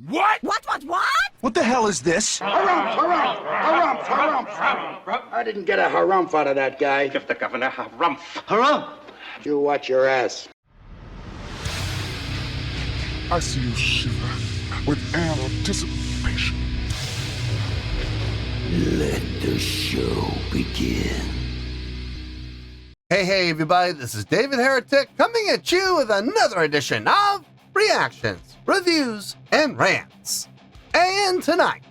What? What? What the hell is this? Harumph. I didn't get a harumph out of that guy. Give the governor harumph. Harumph! You watch your ass. I see you shiver with anticipation. Let the show begin. Hey, everybody, this is David Heretic coming at you with another edition of Reactions, Reviews, and Rants. And tonight,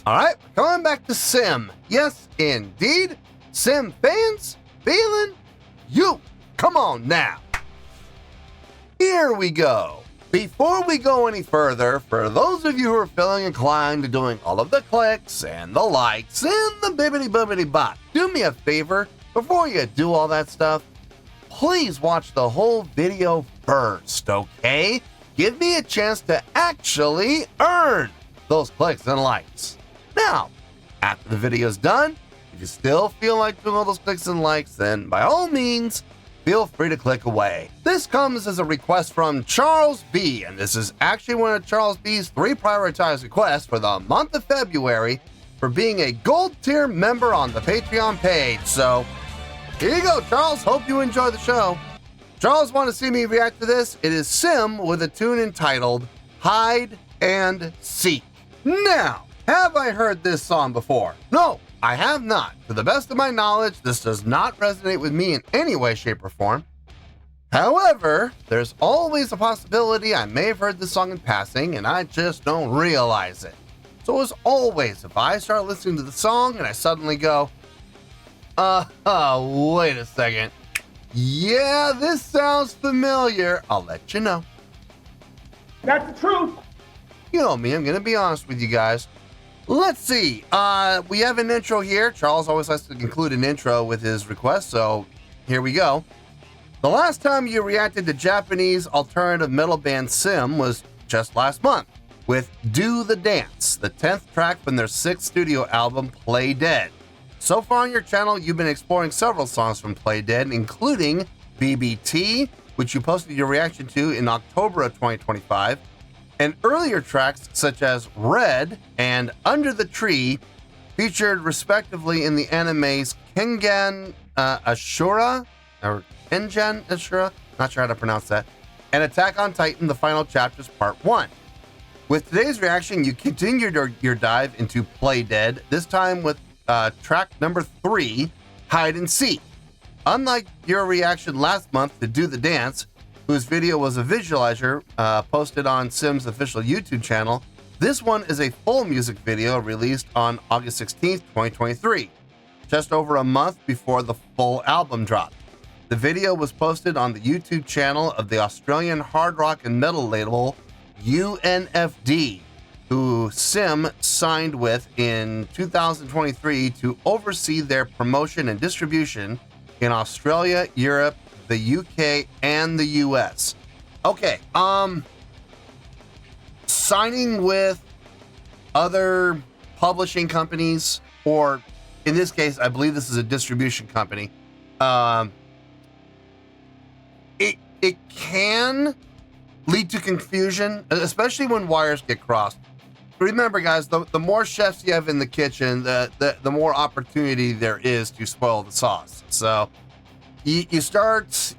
all right, we're coming back to SiM. Yes, indeed, SiM fans feeling you. Come on now. Here we go. Before we go any further, for those of you who are feeling inclined to doing all of the clicks and the likes and the bibbity-bobbity bot, do me a favor. Before you do all that stuff, please watch the whole video first, okay? Give me a chance to actually earn those clicks and likes. Now, after the video's done, if you still feel like doing all those clicks and likes, then by all means, feel free to click away. This comes as a request from Charles B, and this is actually one of Charles B's 3 prioritized requests for the month of February for being a gold tier member on the Patreon page. So, here you go, Charles. Hope you enjoy the show. Charles want to see me react to this? It is SiM with a tune entitled Hide and Seek. Now, have I heard this song before? No, I have not. To the best of my knowledge, this does not resonate with me in any way, shape, or form. However, there's always a possibility I may have heard this song in passing and I just don't realize it. So as always, if I start listening to the song and I suddenly go, wait a second. Yeah, this sounds familiar. I'll let you know. That's the truth. You know me, I'm going to be honest with you guys. Let's see. We have an intro here. Charles always likes to include an intro with his request, so here we go. The last time you reacted to Japanese alternative metal band SiM was just last month with Do the Dance, the 10th track from their 6th studio album, Play Dead. So far on your channel, you've been exploring several songs from Play Dead, including BBT, which you posted your reaction to in October of 2025, and earlier tracks such as Red and Under the Tree, featured respectively in the animes Kengan Ashura, or Kengan Ashura, not sure how to pronounce that, and Attack on Titan, The Final Chapters Part 1. With today's reaction, you continued your dive into Play Dead, this time with track number 3, Hide and Seek. Unlike your reaction last month to Do the Dance, whose video was a visualizer posted on SiM's official YouTube channel, this one is a full music video released on August 16th, 2023, just over a month before the full album dropped. The video was posted on the YouTube channel of the Australian hard rock and metal label UNFD, who SiM signed with in 2023 to oversee their promotion and distribution in Australia, Europe, the UK, and the US. Okay, signing with other publishing companies, or in this case, I believe this is a distribution company, it can lead to confusion, especially when wires get crossed. Remember, guys, the more chefs you have in the kitchen, the more opportunity there is to spoil the sauce. So you start,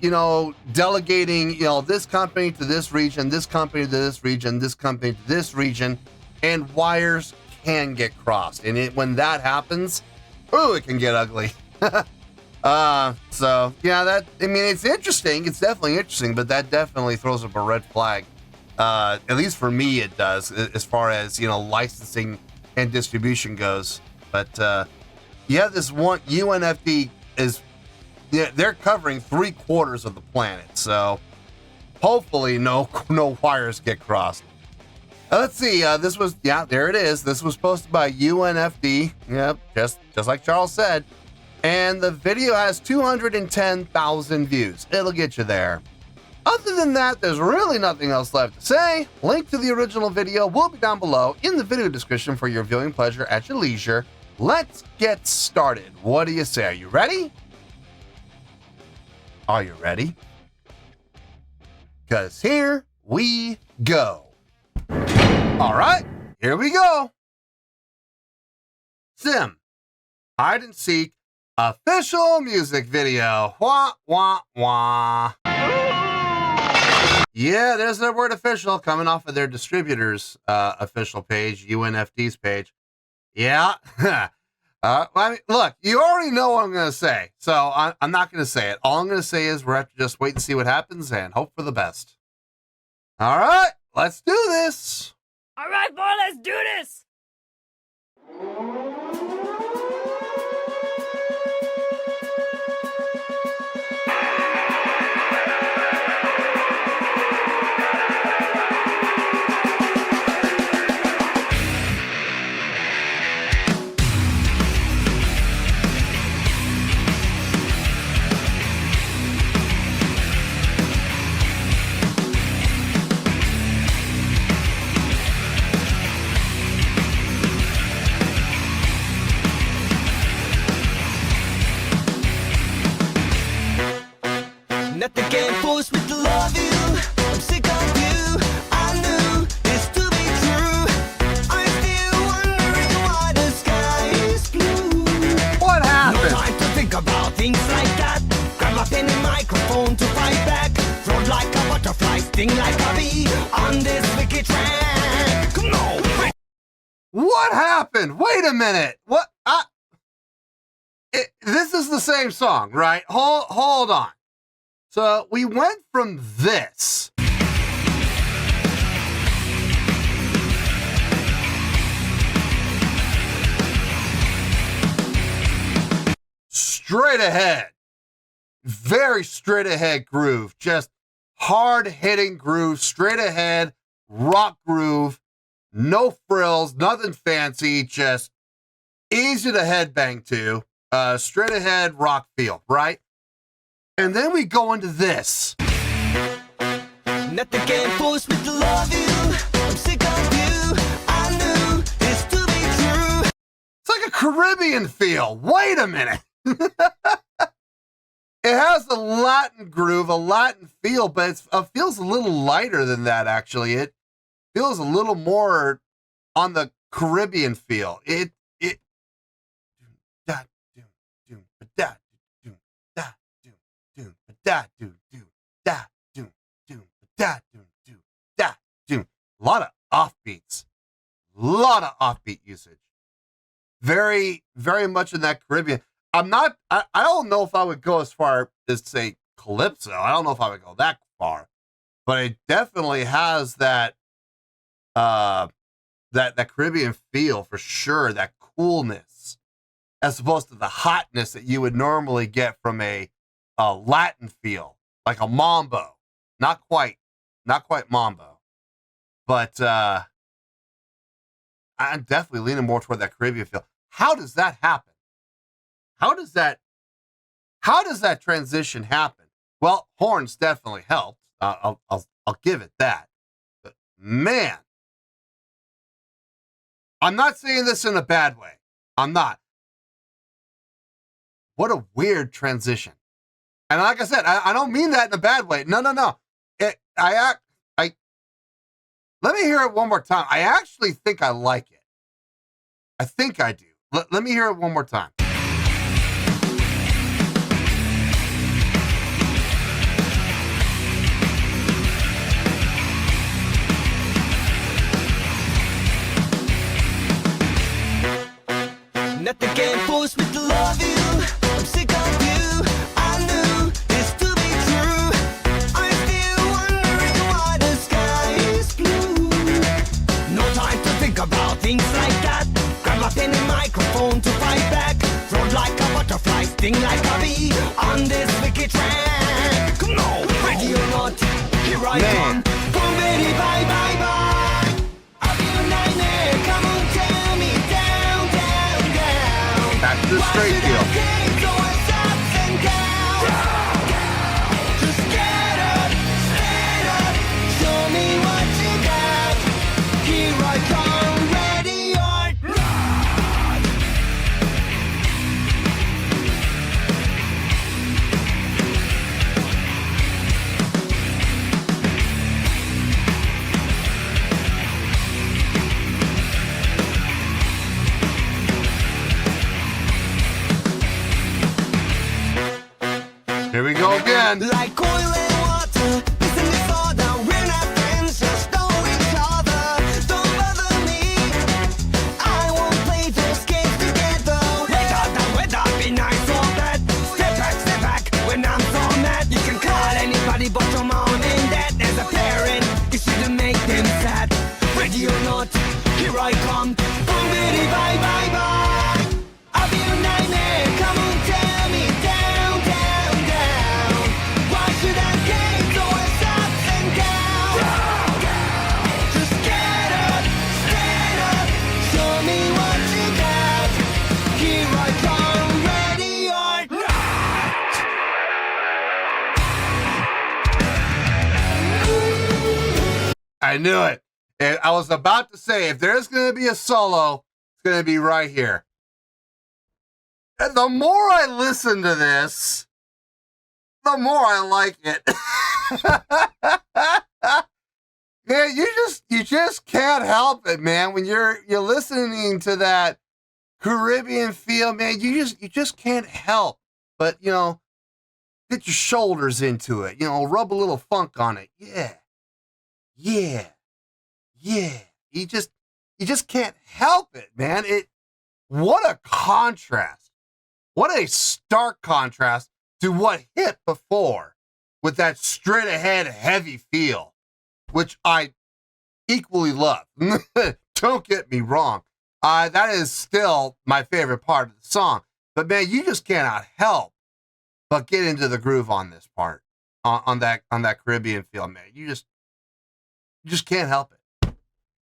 delegating, this company to this region, this company to this region, this company to this region, and wires can get crossed. And when that happens, it can get ugly. So yeah, it's interesting. It's definitely interesting, but that definitely throws up a red flag. At least for me, it does, as far as, licensing and distribution goes. But yeah, this one UNFD they're covering 3/4 of the planet. So hopefully no wires get crossed. Let's see. There it is. This was posted by UNFD. Yep, just like Charles said. And the video has 210,000 views. It'll get you there. Other than that, there's really nothing else left to say. Link to the original video will be down below in the video description for your viewing pleasure at your leisure. Let's get started. What do you say? Are you ready? Are you ready? Because here we go. All right, here we go. SiM, hide and seek, official music video. Wah, wah, wah. Yeah, there's their word official coming off of their distributor's official page, UNFD's page. Yeah. I mean, look, you already know what I'm going to say, so I'm not going to say it. All I'm going to say is we're have to just wait and see what happens and hope for the best. All right, let's do this. All right, boy, let's do this. Nothing can force me to love you. I'm sick of you. I knew this to be true. I'm still wondering why the sky is blue. What No happened? time to think about things like that. Grab a pen and microphone to fight back. Float like a butterfly, sting like a bee on this wicked track. Come on. What happened? Wait a minute. What? This is the same song, right? Hold on. So we went from this straight ahead, very straight ahead groove, just hard hitting groove, straight ahead rock groove, no frills, nothing fancy, just easy to headbang to, straight ahead rock feel, right? And then we go into this. Nothing can force me to love you. I'm sick of you. I knew this to be true. It's like a Caribbean feel. Wait a minute. It has a Latin groove, a Latin feel, but it feels a little lighter than that, actually. It feels a little more on the Caribbean feel. A lot of offbeats. A lot of offbeat usage. Very, very much in that Caribbean. I don't know if I would go as far as say calypso. I don't know if I would go that far, but it definitely has that that Caribbean feel for sure, that coolness, as opposed to the hotness that you would normally get from a Latin feel, like a mambo. Not quite mambo, but I'm definitely leaning more toward that Caribbean feel. How does that happen? How does that transition happen? Well, horns definitely helped. I'll give it that. But man, I'm not saying this in a bad way. I'm not. What a weird transition. And like I said, I don't mean that in a bad way. No. Let me hear it one more time. I actually think I like it. I think I do. Let me hear it one more time. Nothing can force me to love you. I'm sick of you. I knew this to be true. I'm still wondering why the sky is blue. No time to think about things like that. Grab a pen and microphone to fight back. Float like a butterfly, sting like a bee on this wicked track. Come on, ready or not, here I come. Come ready, bye, bye, bye. I'll be a nightmare, come on, tell me down, down, down. That's the straight deal. Just get up, stand up, show me what you got. Here I come, ready or not. man. Like oil and water, it's in disorder. We're not friends, just know each other. Don't bother me, I won't play those games together. Whether be nice or bad. Step back, when I'm so mad. You can call anybody but your mom and dad. As a parent, you shouldn't make them sad. Ready or not, here I come. Boomity bye bye bye. I'll be a nightmare, come on tell me. Down, down, down. Why should I get so it's ups and downs? Just get up, stand up. Show me what you got. Here I come, ready or not. I knew it. And I was about to say, if there's going to be a solo, it's going to be right here. And the more I listen to this, the more I like it. Man, you just can't help it, man. When you're listening to that Caribbean feel, man, you just can't help but, you know, get your shoulders into it, you know, rub a little funk on it. Yeah. Yeah. Yeah. You just can't help it, man. What a contrast. What a stark contrast to what hit before with that straight ahead heavy feel, which I equally love. Don't get me wrong. That is still my favorite part of the song. But man, you just cannot help but get into the groove on this part, on that Caribbean feel, man. You just can't help it.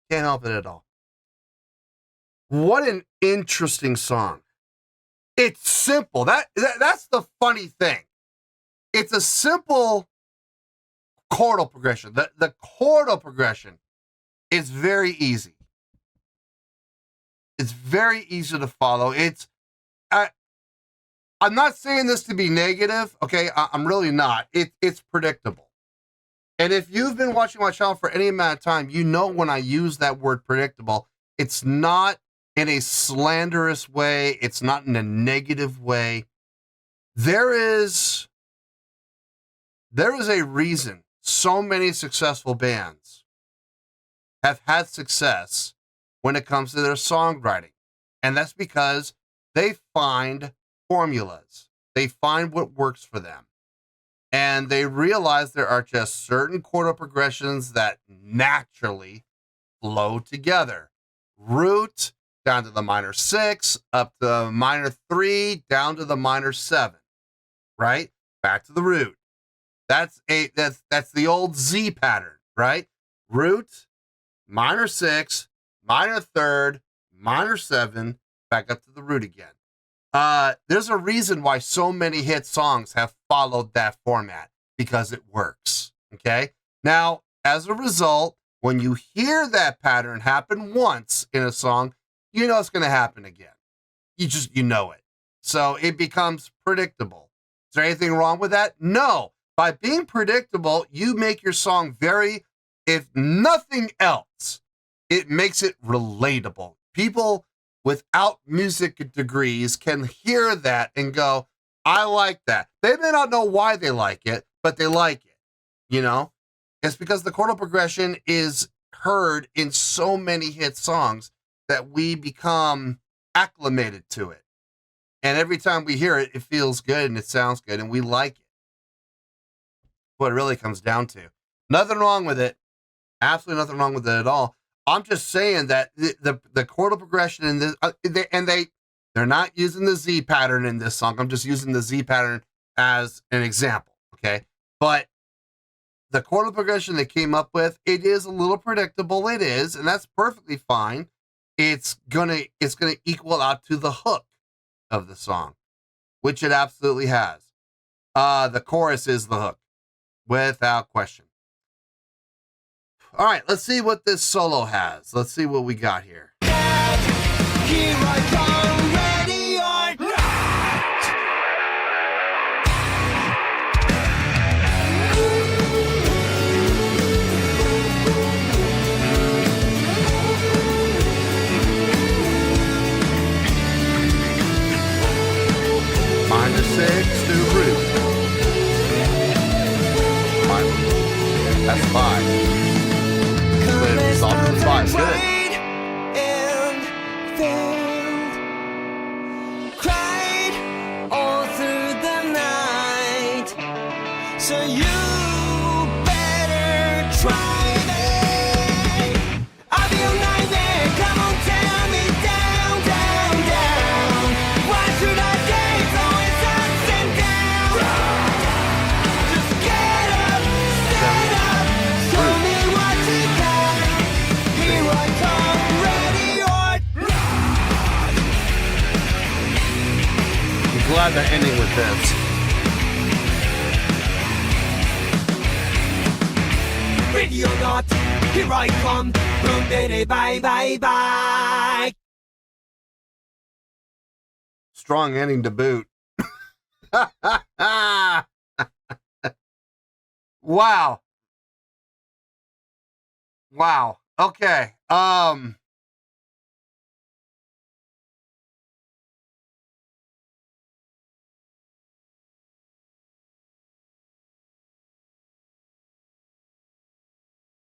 Can't help it at all. What an interesting song. It's simple. That's the funny thing. It's a simple chordal progression. The chordal progression is very easy. It's very easy to follow. I'm not saying this to be negative, okay? I'm really not. It's predictable. And if you've been watching my channel for any amount of time, you know when I use that word predictable, it's not in a slanderous way. It's not in a negative way. There is a reason so many successful bands have had success when it comes to their songwriting. And that's because they find formulas. They find what works for them. And they realize there are just certain chordal progressions that naturally flow together. Root down to the minor 6, up to the minor 3, down to the minor 7. Right? Back to the root. That's the old Z pattern, right? Root, minor 6, minor 3rd, minor 7, back up to the root again. There's a reason why so many hit songs have followed that format, because it works. Okay. Now, as a result, when you hear that pattern happen once in a song, you know it's going to happen again. You know it. So it becomes predictable. Is there anything wrong with that? No. By being predictable, you make your song very, if nothing else, it makes it relatable. People without music degrees can hear that and go, I like that. They may not know why they like it, but they like it. You know, it's because the chordal progression is heard in so many hit songs that we become acclimated to it. And every time we hear it, it feels good and it sounds good and we like it. What it really comes down to. Nothing wrong with it. Absolutely nothing wrong with it at all. I'm just saying that the chordal progression in this, they're not using the Z pattern in this song. I'm just using the Z pattern as an example, okay? But the chordal progression they came up with, it is a little predictable. It is, and that's perfectly fine. It's gonna equal out to the hook of the song, which it absolutely has. The chorus is the hook, without question. All right, let's see what this solo has. Let's see what we got here. Here I come, ready or not. Minor 6 to root. glad they're ending with this. Ready or not, here I come. Boom, baby, bye, bye, bye. Strong ending to boot. Wow. Wow. Okay.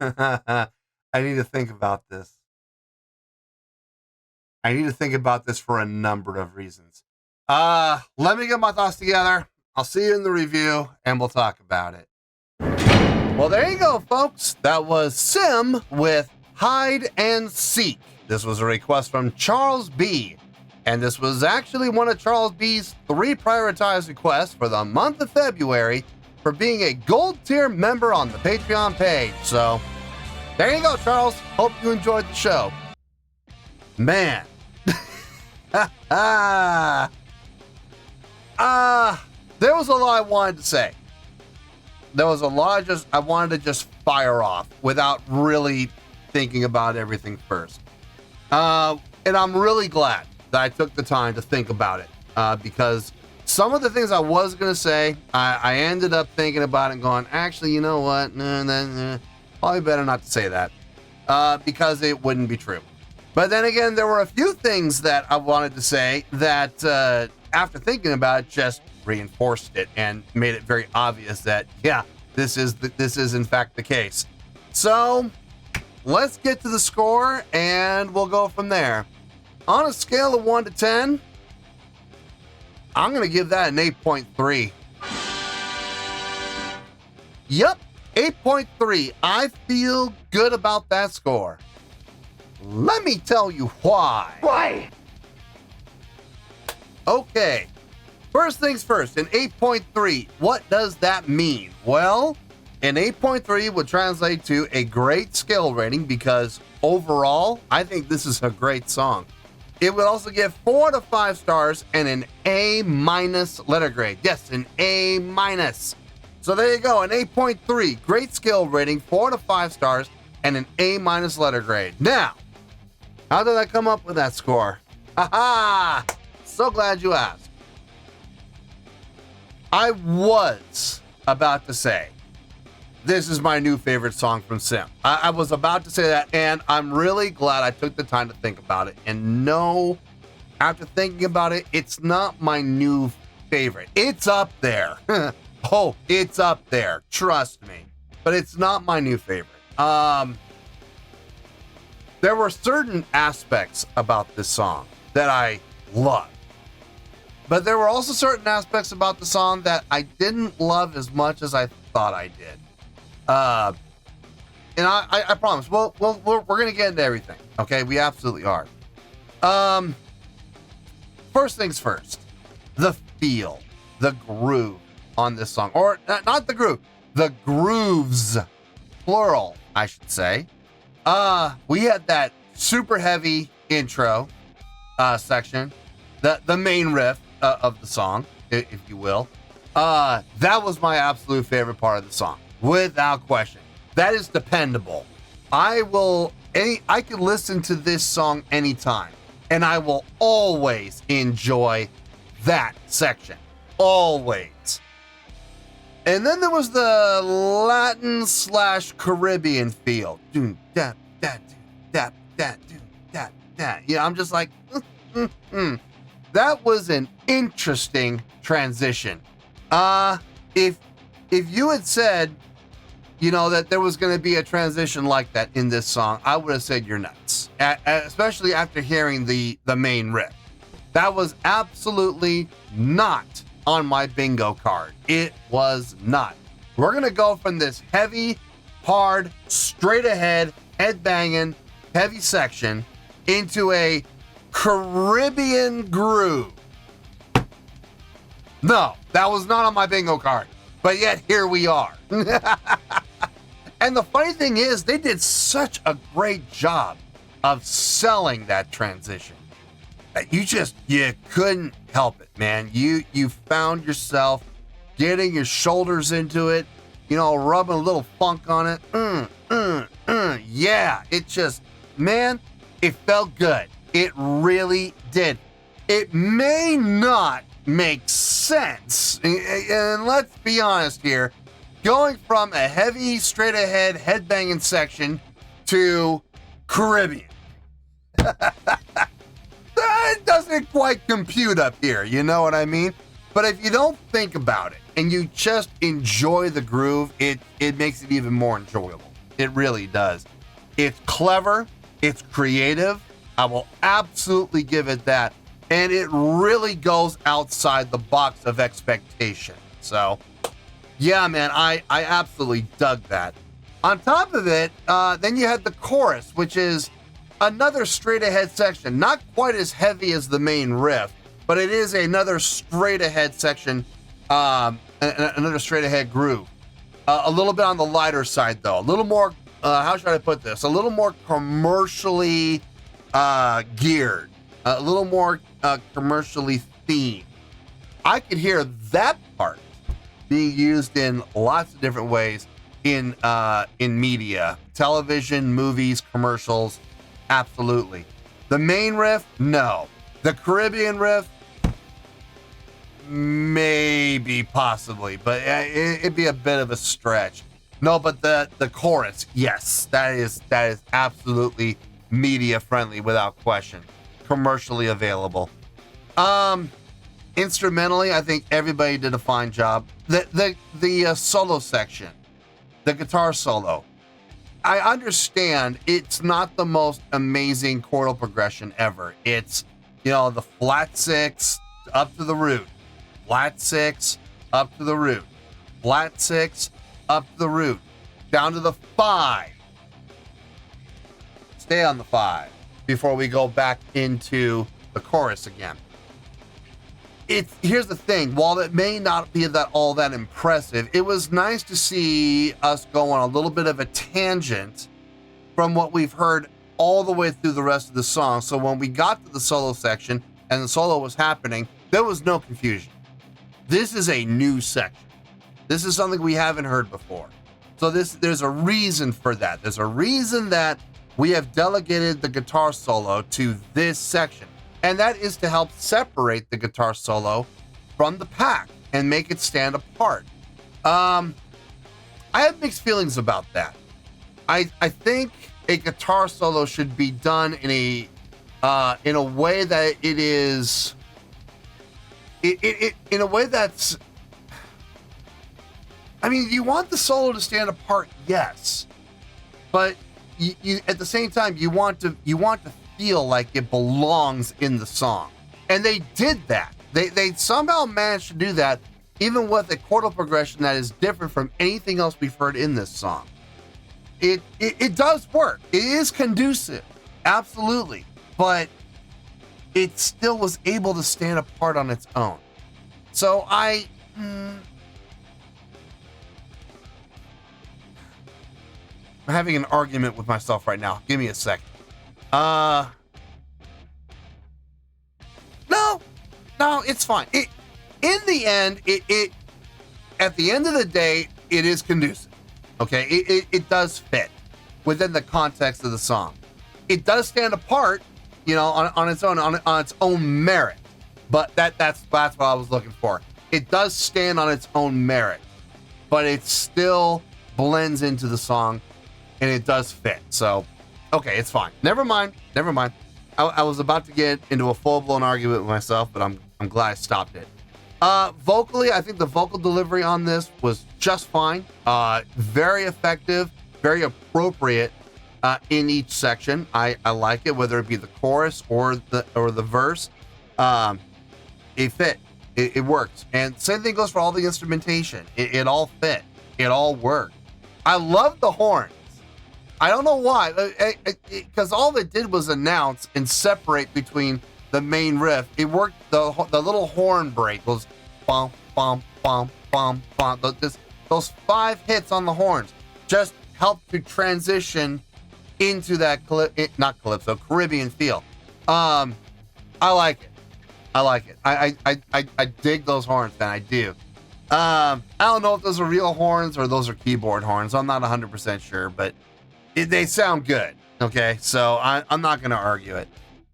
I need to think about this. I need to think about this for a number of reasons. Let me get my thoughts together. I'll see you in the review and we'll talk about it. Well, there you go, folks. That was SiM with Hide and Seek. This was a request from Charles B. And this was actually one of Charles B's 3 prioritized requests for the month of February for being a gold tier member on the Patreon page. So there you go, Charles. Hope you enjoyed the show. Man. There was a lot I wanted to say. There was a lot I wanted to just fire off without really thinking about everything first. And I'm really glad that I took the time to think about it, because some of the things I was going to say, I ended up thinking about it and going, actually, you know what? Probably better not to say that, because it wouldn't be true. But then again, there were a few things that I wanted to say that, after thinking about it, just reinforced it and made it very obvious that, yeah, this is in fact the case. So let's get to the score and we'll go from there. On a scale of 1 to 10, I'm going to give that an 8.3. Yep, 8.3. I feel good about that score. Let me tell you why. Why? Okay, first things first, an 8.3, what does that mean? Well, an 8.3 would translate to a great skill rating because overall, I think this is a great song. It would also give 4 to 5 stars and an A- letter grade. Yes, an A-. So there you go, an 8.3, great skill rating, 4 to 5 stars, and an A- letter grade. Now, how did I come up with that score? Haha! So glad you asked. I was about to say, this is my new favorite song from SiM. I was about to say that, and I'm really glad I took the time to think about it. And no, after thinking about it, it's not my new favorite. It's up there. Oh, it's up there. Trust me. But it's not my new favorite. There were certain aspects about this song that I loved. But there were also certain aspects about the song that I didn't love as much as I thought I did. And I promise, we're going to get into everything. Okay, we absolutely are. First things first, the feel, the groove on this song. Or not the groove, the grooves, plural, I should say. We had that super heavy intro section, the main riff of the song, if you will. That was my absolute favorite part of the song, without question. That is dependable. I can listen to this song anytime, and I will always enjoy that section. Always. And then there was the Latin / Caribbean feel. Doom, dap, dap, dap, dap, doom, dap, dap. Yeah, I'm just like, That was an interesting transition. If you had said, you know, that there was going to be a transition like that in this song, I would have said you're nuts. Especially after hearing the main riff. That was absolutely not on my bingo card. It was not. We're going to go from this heavy, hard, straight ahead, head banging, heavy section into a Caribbean groove. No, that was not on my bingo card. But yet here we are. And the funny thing is, they did such a great job of selling that transition. you couldn't help it, man. You found yourself getting your shoulders into it, rubbing a little funk on it. Yeah, it just, man, it felt good. It really did. It may not make sense, and let's be honest here, going from a heavy, straight ahead, headbanging section to Caribbean. That doesn't quite compute up here, you know what I mean? But if you don't think about it and you just enjoy the groove, it makes it even more enjoyable. It really does. It's clever, it's creative. I will absolutely give it that. And it really goes outside the box of expectation. So, yeah, man, I absolutely dug that. On top of it, then you had the chorus, which is another straight ahead section. Not quite as heavy as the main riff, but it is another straight ahead section, another straight ahead groove. A little bit on the lighter side, though. A little more, how should I put this? A little more commercially geared. A little more commercially themed. I could hear that part being used in lots of different ways in media, television, movies, commercials. Absolutely. The main riff, no. The Caribbean riff, maybe, possibly, but it'd be a bit of a stretch. No, but the chorus, yes, that is absolutely media friendly without question. Commercially available. Instrumentally, I think everybody did a fine job. The solo section, the guitar solo, I understand it's not the most amazing chordal progression ever. It's, the flat 6 up to the root, flat 6 up to the root, flat 6 up to the root, down to the 5. Stay on the 5 before we go back into the chorus again. Here's the thing, while it may not be all that impressive, it was nice to see us go on a little bit of a tangent from what we've heard all the way through the rest of the song. So when we got to the solo section and the solo was happening, there was no confusion. This is a new section. This is something we haven't heard before. So there's a reason for that. There's a reason that we have delegated the guitar solo to this section. And that is to help separate the guitar solo from the pack and make it stand apart. I have mixed feelings about that. I think a guitar solo should be done in a way that it is in a way that's, I mean, you want the solo to stand apart, yes, but you at the same time you want to feel like it belongs in the song. And they did that. They somehow managed to do that, even with a chordal progression that is different from anything else we've heard in this song. It does work. It is conducive, absolutely, but it still was able to stand apart on its own. So I'm having an argument with myself right now. Give me a second. No, it's fine. In the end, at the end of the day, it is conducive. Okay, it does fit within the context of the song. It does stand apart, on its own merit. But that's what I was looking for. It does stand on its own merit, but it still blends into the song, and it does fit. So, okay, it's fine. Never mind. I was about to get into a full-blown argument with myself, but I'm glad I stopped it. Vocally, I think the vocal delivery on this was just fine. Very effective, very appropriate in each section. I like it, whether it be the chorus or the verse. It fit. It works. And same thing goes for all the instrumentation. It all fit. It all worked. I love the horns. I don't know why, because all it did was announce and separate between the main riff. It worked. The little horn break was bum bum bum bum bum. Those 5 hits on the horns just helped to transition into that not calypso, Caribbean feel. I like it. I like it. I dig those horns, man. I do. I don't know if those are real horns or those are keyboard horns. I'm not 100% sure, but they sound good. Okay, so I'm not going to argue it.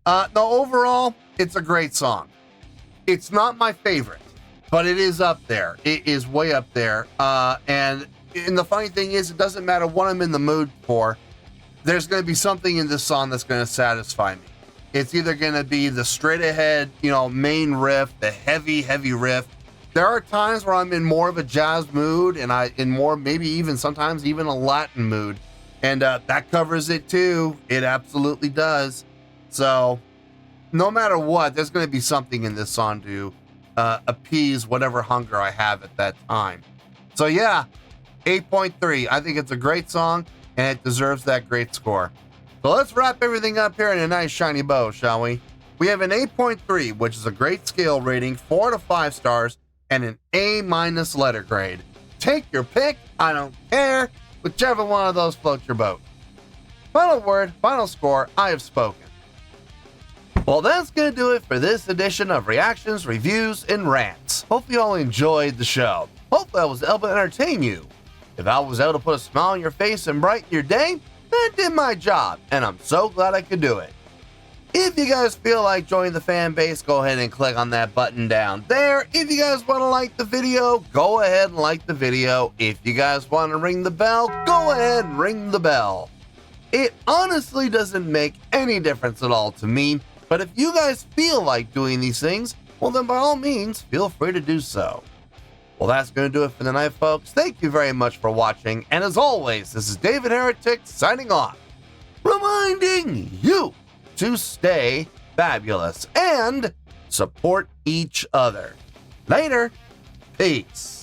No, overall, it's a great song. It's not my favorite, but it is up there. It is way up there. And the funny thing is, it doesn't matter what I'm in the mood for. There's going to be something in this song that's going to satisfy me. It's either going to be the straight ahead, main riff, the heavy riff. There are times where I'm in more of a jazz mood and maybe even sometimes even a Latin mood. And that covers it too. It absolutely does. So no matter what, there's going to be something in this song to appease whatever hunger I have at that time. So yeah, 8.3. I think it's a great song and it deserves that great score. So let's wrap everything up here in a nice shiny bow, shall we? We have an 8.3, which is a great scale rating, 4 to 5 stars, and an A- letter grade. Take your pick, I don't care, whichever one of those floats your boat. Final word, final score, I have spoken. Well, that's going to do it for this edition of Reactions, Reviews, and Rants. Hope you all enjoyed the show. Hopefully I was able to entertain you. If I was able to put a smile on your face and brighten your day, that did my job, and I'm so glad I could do it. If you guys feel like joining the fan base, go ahead and click on that button down there. If you guys want to like the video, go ahead and like the video. If you guys want to ring the bell, go ahead and ring the bell. It honestly doesn't make any difference at all to me, but if you guys feel like doing these things, well then by all means, feel free to do so. Well, that's going to do it for the night, folks. Thank you very much for watching. And as always, this is David Heretic signing off, reminding you to stay fabulous and support each other. Later. Peace.